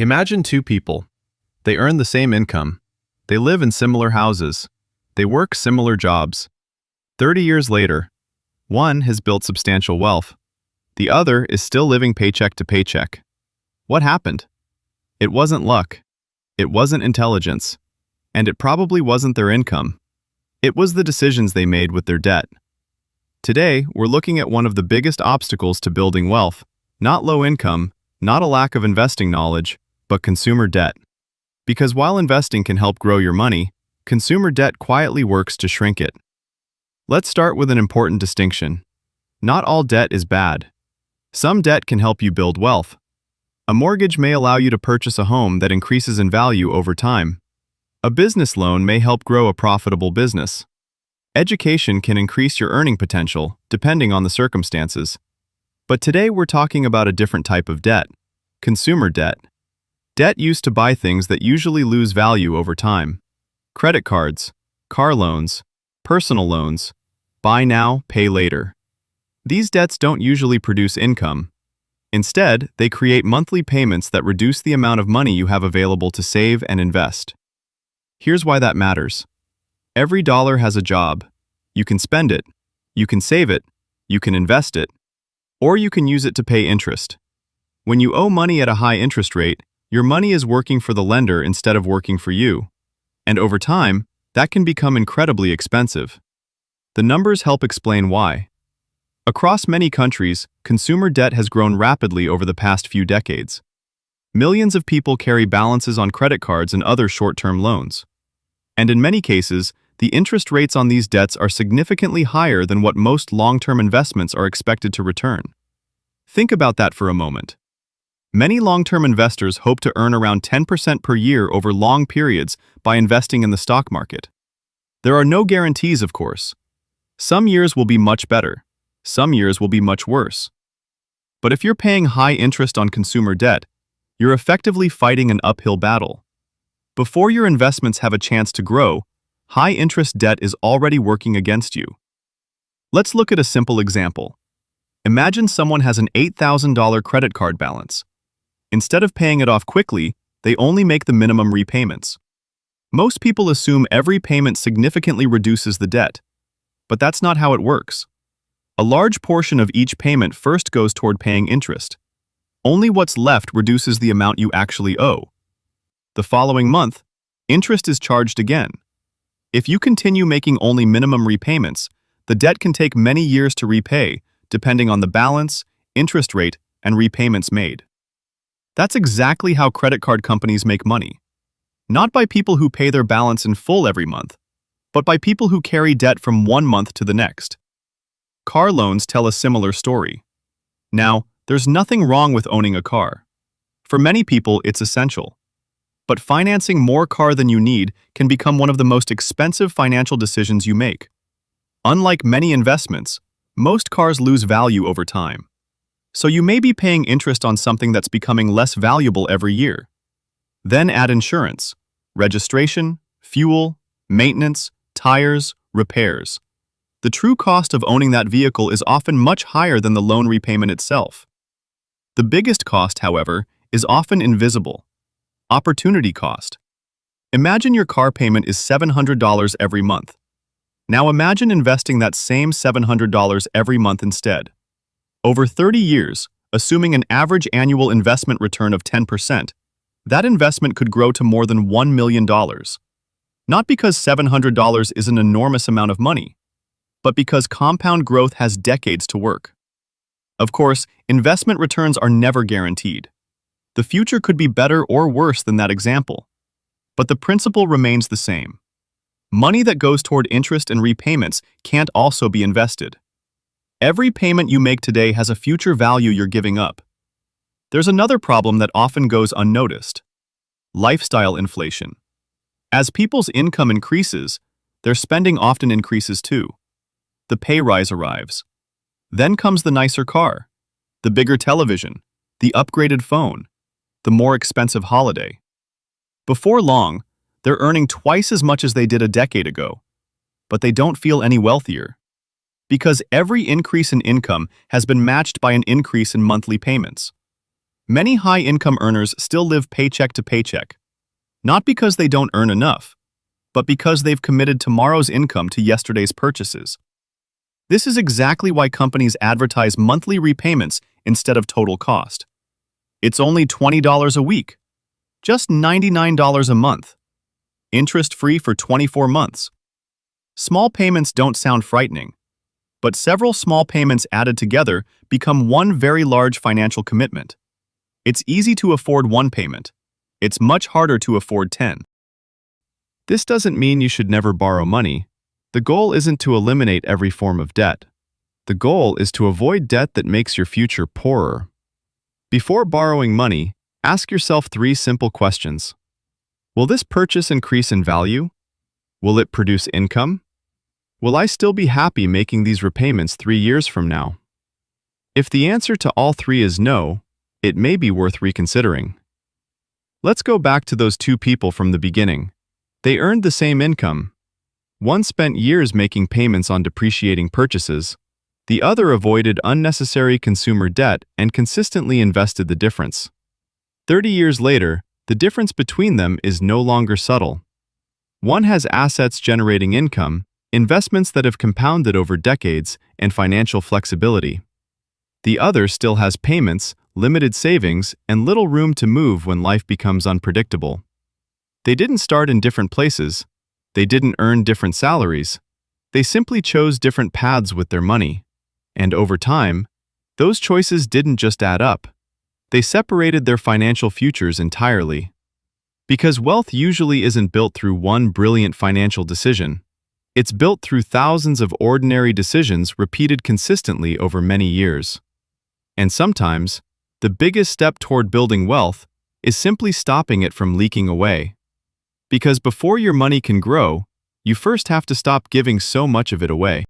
Imagine two people. They earn the same income. They live in similar houses. They work similar jobs. 30 years later, one has built substantial wealth. The other is still living paycheck to paycheck. What happened? It wasn't luck. It wasn't intelligence. And it probably wasn't their income. It was the decisions they made with their debt. Today, we're looking at one of the biggest obstacles to building wealth, not low income, not a lack of investing knowledge, but consumer debt. Because while investing can help grow your money, consumer debt quietly works to shrink it. Let's start with an important distinction. Not all debt is bad. Some debt can help you build wealth. A mortgage may allow you to purchase a home that increases in value over time. A business loan may help grow a profitable business. Education can increase your earning potential, depending on the circumstances. But today we're talking about a different type of debt: consumer debt. Debt used to buy things that usually lose value over time. Credit cards, car loans, personal loans, buy now, pay later. These debts don't usually produce income. Instead, they create monthly payments that reduce the amount of money you have available to save and invest. Here's why that matters. Every dollar has a job. You can spend it, you can save it, you can invest it, or you can use it to pay interest. When you owe money at a high interest rate, your money is working for the lender instead of working for you. And over time, that can become incredibly expensive. The numbers help explain why. Across many countries, consumer debt has grown rapidly over the past few decades. Millions of people carry balances on credit cards and other short-term loans. And in many cases, the interest rates on these debts are significantly higher than what most long-term investments are expected to return. Think about that for a moment. Many long-term investors hope to earn around 10% per year over long periods by investing in the stock market. There are no guarantees, of course. Some years will be much better. Some years will be much worse. But if you're paying high interest on consumer debt, you're effectively fighting an uphill battle. Before your investments have a chance to grow, high interest debt is already working against you. Let's look at a simple example. Imagine someone has an $8,000 credit card balance. Instead of paying it off quickly, they only make the minimum repayments. Most people assume every payment significantly reduces the debt. But that's not how it works. A large portion of each payment first goes toward paying interest. Only what's left reduces the amount you actually owe. The following month, interest is charged again. If you continue making only minimum repayments, the debt can take many years to repay, depending on the balance, interest rate, and repayments made. That's exactly how credit card companies make money. Not by people who pay their balance in full every month, but by people who carry debt from one month to the next. Car loans tell a similar story. Now, there's nothing wrong with owning a car. For many people, it's essential. But financing more car than you need can become one of the most expensive financial decisions you make. Unlike many investments, most cars lose value over time. So you may be paying interest on something that's becoming less valuable every year. Then add insurance, registration, fuel, maintenance, tires, repairs. The true cost of owning that vehicle is often much higher than the loan repayment itself. The biggest cost, however, is often invisible. Opportunity cost. Imagine your car payment is $700 every month. Now imagine investing that same $700 every month instead. Over 30 years, assuming an average annual investment return of 10%, that investment could grow to more than $1 million. Not because $700 is an enormous amount of money, but because compound growth has decades to work. Of course, investment returns are never guaranteed. The future could be better or worse than that example. But the principle remains the same. Money that goes toward interest and repayments can't also be invested. Every payment you make today has a future value you're giving up. There's another problem that often goes unnoticed: lifestyle inflation. As people's income increases, their spending often increases too. The pay rise arrives. Then comes the nicer car, the bigger television, the upgraded phone, the more expensive holiday. Before long, they're earning twice as much as they did a decade ago, but they don't feel any wealthier. Because every increase in income has been matched by an increase in monthly payments. Many high-income earners still live paycheck to paycheck, not because they don't earn enough, but because they've committed tomorrow's income to yesterday's purchases. This is exactly why companies advertise monthly repayments instead of total cost. It's only $20 a week, just $99 a month, interest-free for 24 months. Small payments don't sound frightening, but several small payments added together become one very large financial commitment. It's easy to afford one payment. It's much harder to afford 10. This doesn't mean you should never borrow money. The goal isn't to eliminate every form of debt. The goal is to avoid debt that makes your future poorer. Before borrowing money, ask yourself 3 simple questions. Will this purchase increase in value? Will it produce income? Will I still be happy making these repayments 3 years from now? If the answer to all 3 is no, it may be worth reconsidering. Let's go back to those 2 people from the beginning. They earned the same income. One spent years making payments on depreciating purchases. The other avoided unnecessary consumer debt and consistently invested the difference. 30 years later, the difference between them is no longer subtle. One has assets generating income, investments that have compounded over decades, and financial flexibility. The other still has payments, limited savings, and little room to move when life becomes unpredictable. They didn't start in different places. They didn't earn different salaries. They simply chose different paths with their money. And over time, those choices didn't just add up. They separated their financial futures entirely. Because wealth usually isn't built through one brilliant financial decision. It's built through thousands of ordinary decisions repeated consistently over many years. And sometimes, the biggest step toward building wealth is simply stopping it from leaking away. Because before your money can grow, you first have to stop giving so much of it away.